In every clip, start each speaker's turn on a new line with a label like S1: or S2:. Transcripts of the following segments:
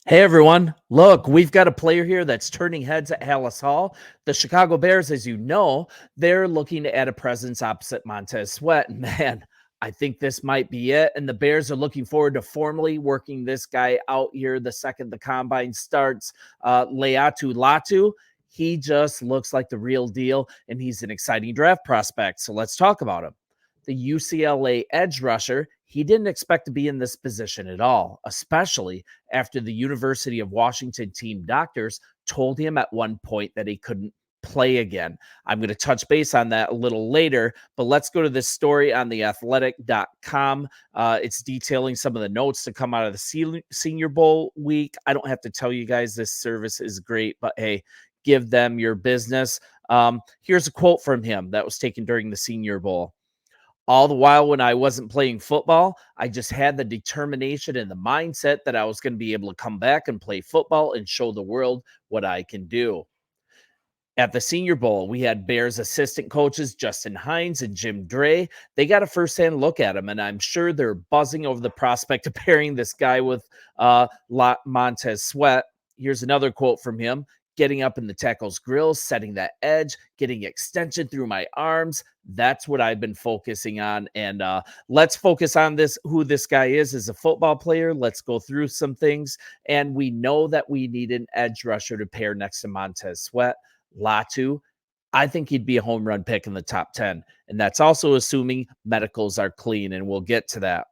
S1: Hey everyone, look, we've got a player here that's turning heads at Hallis Hall. The Chicago Bears, as you know, they're looking to add a presence opposite Montez Sweat. Man, I think this might be it. And the Bears are looking forward to formally working this guy out here the second the combine starts. Latu, he just looks like the real deal, and he's an exciting draft prospect. So let's talk about him. The UCLA edge rusher, he didn't expect to be in this position at all, especially after the University of Washington team doctors told him at one point that he couldn't play again. I'm going to touch base on that a little later, but let's go to this story on theathletic.com. It's detailing some of the notes to come out of the Senior Bowl week. I don't have to tell you guys this service is great, but hey, give them your business. Here's a quote from him that was taken during the Senior Bowl. All the while when I wasn't playing football, I just had the determination and the mindset that I was going to be able to come back and play football and show the world what I can do. At the Senior Bowl, we had Bears assistant coaches Justin Hines and Jim Dre. They got a firsthand look at him, and I'm sure they're buzzing over the prospect of pairing this guy with Montez Sweat. Here's another quote from him. Getting up in the tackle's grill, setting that edge, getting extension through my arms. That's what I've been focusing on. And let's focus on this, who this guy is as a football player. Let's go through some things. And we know that we need an edge rusher to pair next to Montez Sweat. Latu, I think he'd be a home run pick in the top 10. And that's also assuming medicals are clean. And we'll get to that.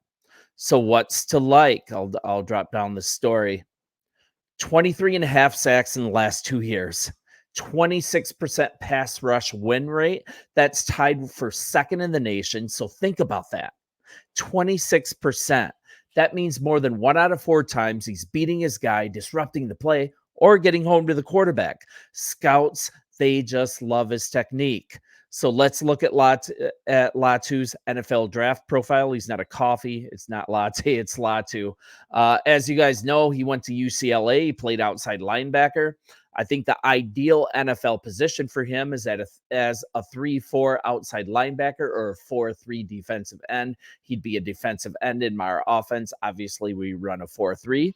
S1: So what's to like? I'll drop down the story. 23 and a half sacks in the last 2 years, 26% pass rush win rate. That's tied for second in the nation. So think about that. 26%. That means more than 1 out of 4 times he's beating his guy, disrupting the play, or getting home to the quarterback. Scouts, they just love his technique. So let's look at Latu's NFL draft profile. He's not a coffee. It's not latte. It's Latu. As you guys know, he went to UCLA. He played outside linebacker. I think the ideal NFL position for him is as a 3-4 outside linebacker or a 4-3 defensive end. He'd be a defensive end in my offense. Obviously, we run a 4-3.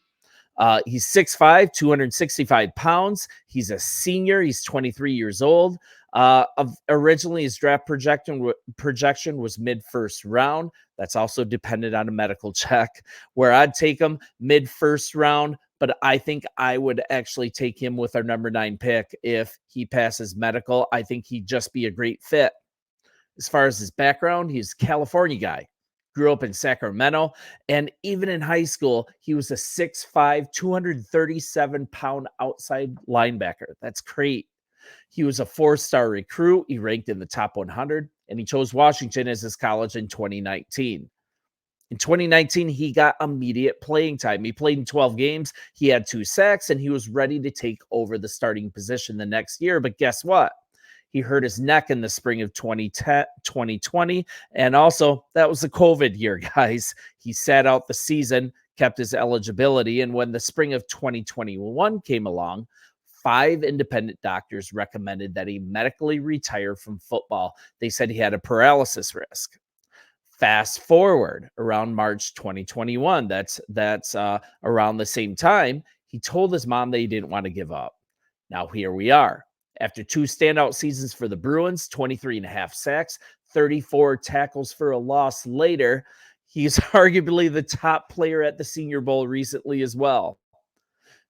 S1: He's 6'5", 265 pounds. He's a senior. He's 23 years old. Originally, his draft projection was mid-first round. That's also dependent on a medical check, where I'd take him mid-first round, but I think I would actually take him with our number 9 pick if he passes medical. I think he'd just be a great fit. As far as his background, he's a California guy. Grew up in Sacramento, and even in high school, he was a 6'5", 237-pound outside linebacker. That's great. He was a 4-star recruit. He ranked in the top 100, and he chose Washington as his college in 2019. In 2019, he got immediate playing time. He played in 12 games. He had 2 sacks, and he was ready to take over the starting position the next year. But guess what? He hurt his neck in the spring of 2020. And also, that was the COVID year, guys. He sat out the season, kept his eligibility. And when the spring of 2021 came along, 5 independent doctors recommended that he medically retire from football. They said he had a paralysis risk. Fast forward around March 2021. That's around the same time. He told his mom that he didn't want to give up. Now here we are. After 2 standout seasons for the Bruins, 23 and a half sacks, 34 tackles for a loss later, he's arguably the top player at the Senior Bowl recently as well.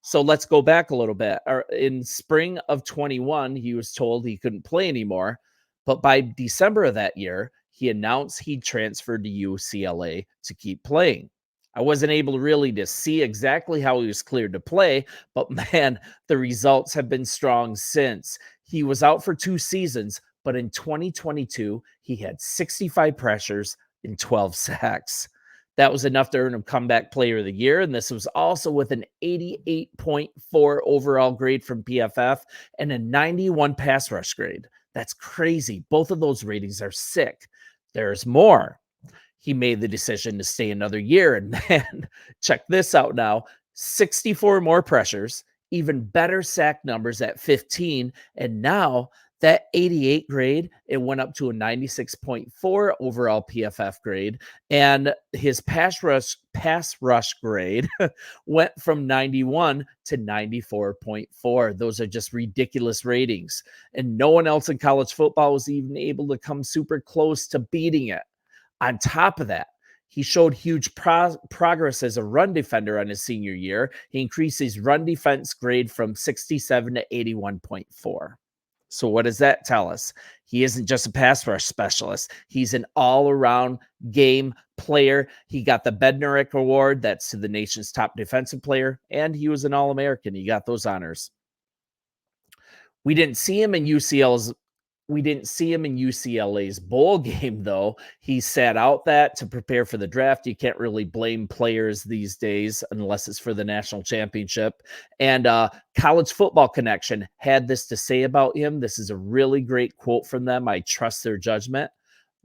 S1: So let's go back a little bit. In spring of 21, he was told he couldn't play anymore. But by December of that year, he announced he'd transferred to UCLA to keep playing. I wasn't able really to see exactly how he was cleared to play, but man, the results have been strong since. He was out for 2 seasons, but in 2022, he had 65 pressures and 12 sacks. That was enough to earn him Comeback Player of the Year, and this was also with an 88.4 overall grade from PFF and a 91 pass rush grade. That's crazy. Both of those ratings are sick. There's more. He made the decision to stay another year, and man, check this out now. 64 more pressures, even better sack numbers at 15, and now That 88 grade, it went up to a 96.4 overall PFF grade, and his pass rush grade went from 91 to 94.4. Those are just ridiculous ratings, and no one else in college football was even able to come super close to beating it. On top of that, he showed huge progress as a run defender on his senior year. He increased his run defense grade from 67 to 81.4. So what does that tell us? He isn't just a pass rush specialist. He's an all-around game player. He got the Bednarik Award, that's to the nation's top defensive player, and he was an All-American. He got those honors. We didn't see him in UCLA's bowl game, though. He sat out that to prepare for the draft. You can't really blame players these days unless it's for the national championship. And College Football Connection had this to say about him. This is a really great quote from them. I trust their judgment.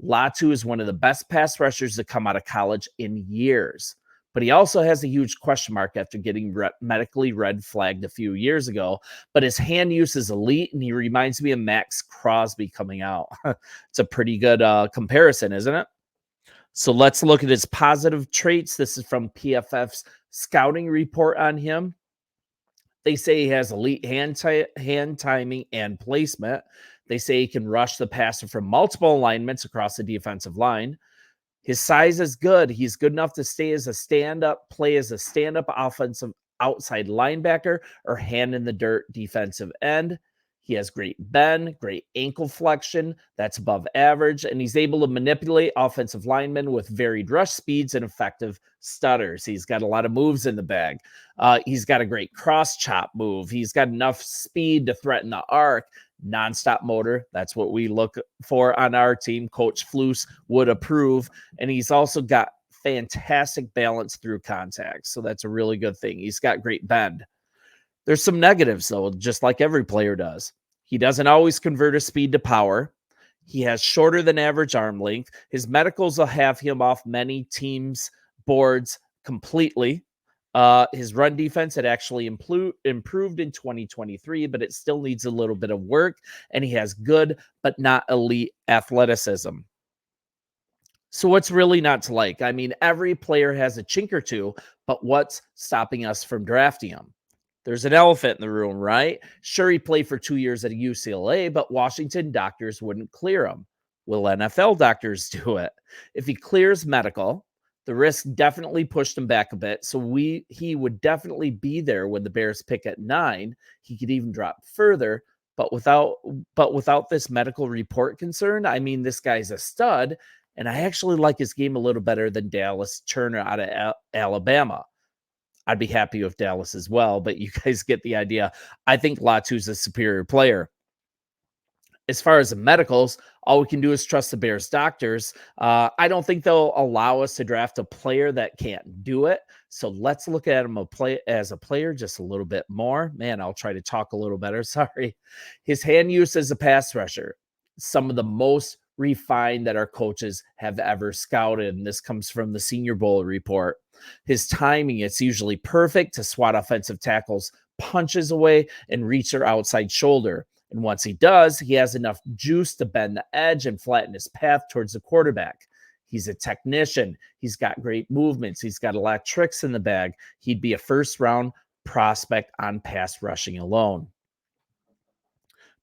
S1: Latu is one of the best pass rushers to come out of college in years. But he also has a huge question mark after getting medically red flagged a few years ago. But his hand use is elite, and he reminds me of Max Crosby coming out. It's a pretty good comparison, isn't it? So let's look at his positive traits. This is from PFF's scouting report on him. They say he has elite hand timing and placement. They say he can rush the passer from multiple alignments across the defensive line. His size is good. He's good enough to play as a stand-up offensive outside linebacker or hand in the dirt defensive end. He has great bend, great ankle flexion. That's above average. And he's able to manipulate offensive linemen with varied rush speeds and effective stutters. He's got a lot of moves in the bag. He's got a great cross chop move. He's got enough speed to threaten the arc. Nonstop motor. That's what we look for on our team. Coach Flus would approve. And he's also got fantastic balance through contact. So that's a really good thing. He's got great bend. There's some negatives, though, just like every player does. He doesn't always convert his speed to power. He has shorter than average arm length. His medicals will have him off many teams' boards completely. His run defense had actually improved in 2023, but it still needs a little bit of work. And he has good, but not elite athleticism. So what's really not to like? I mean, every player has a chink or two, but what's stopping us from drafting him? There's an elephant in the room, right? Sure, he played for 2 years at UCLA, but Washington doctors wouldn't clear him. Will NFL doctors do it? If he clears medical, the risk definitely pushed him back a bit. So he would definitely be there when the Bears pick at 9. He could even drop further, but without this medical report concern, I mean, this guy's a stud, and I actually like his game a little better than Dallas Turner out of Alabama. I'd be happy with Dallas as well, but you guys get the idea. I think Latu's a superior player. As far as the medicals, all we can do is trust the Bears doctors. I don't think they'll allow us to draft a player that can't do it. So let's look at him as a player just a little bit more. Man, I'll try to talk a little better. Sorry. His hand use as a pass rusher, some of the most refined that our coaches have ever scouted. And this comes from the Senior Bowl report. His timing, it's usually perfect to swat offensive tackles punches away and reach their outside shoulder. And once he does, he has enough juice to bend the edge and flatten his path towards the quarterback. He's a technician. He's got great movements. He's got a lot of tricks in the bag. He'd be a first-round prospect on pass rushing alone.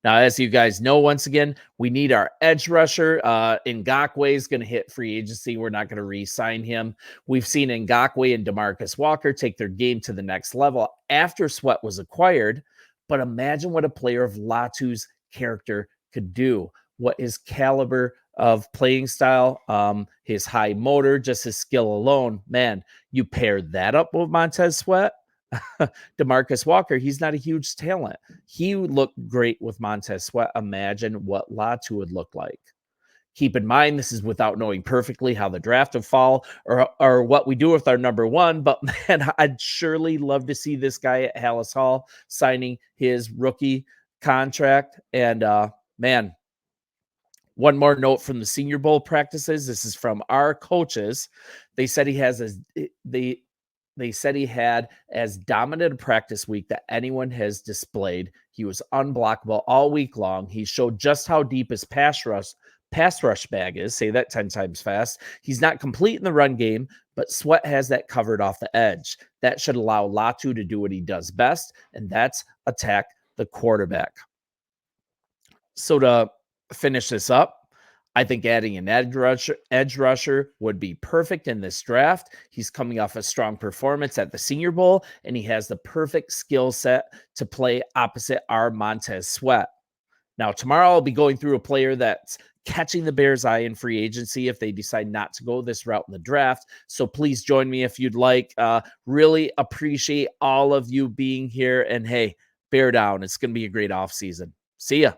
S1: Now, as you guys know, once again, we need our edge rusher. Ngakoue is going to hit free agency. We're not going to re-sign him. We've seen Ngakoue and DeMarcus Walker take their game to the next level after Sweat was acquired. But imagine what a player of Latu's character could do, what his caliber of playing style, his high motor, just his skill alone. Man, you pair that up with Montez Sweat, DeMarcus Walker, he's not a huge talent. He would look great with Montez Sweat. Imagine what Latu would look like. Keep in mind, this is without knowing perfectly how the draft will fall or what we do with our number one. But man, I'd surely love to see this guy at Halas Hall signing his rookie contract. And man, one more note from the Senior Bowl practices. This is from our coaches. They said he has They said he had as dominant a practice week that anyone has displayed. He was unblockable all week long. He showed just how deep his pass rush bag is. Say that 10 times fast. He's not complete in the run game, but Sweat has that covered off the edge. That should allow Latu to do what he does best, and that's attack the quarterback. So to finish this up, I think adding an edge rusher would be perfect in this draft. He's coming off a strong performance at the Senior Bowl, and he has the perfect skill set to play opposite our Montez Sweat. Now, tomorrow I'll be going through a player that's catching the Bears' eye in free agency if they decide not to go this route in the draft. So please join me if you'd like. Really appreciate all of you being here. And hey, bear down. It's going to be a great offseason. See ya.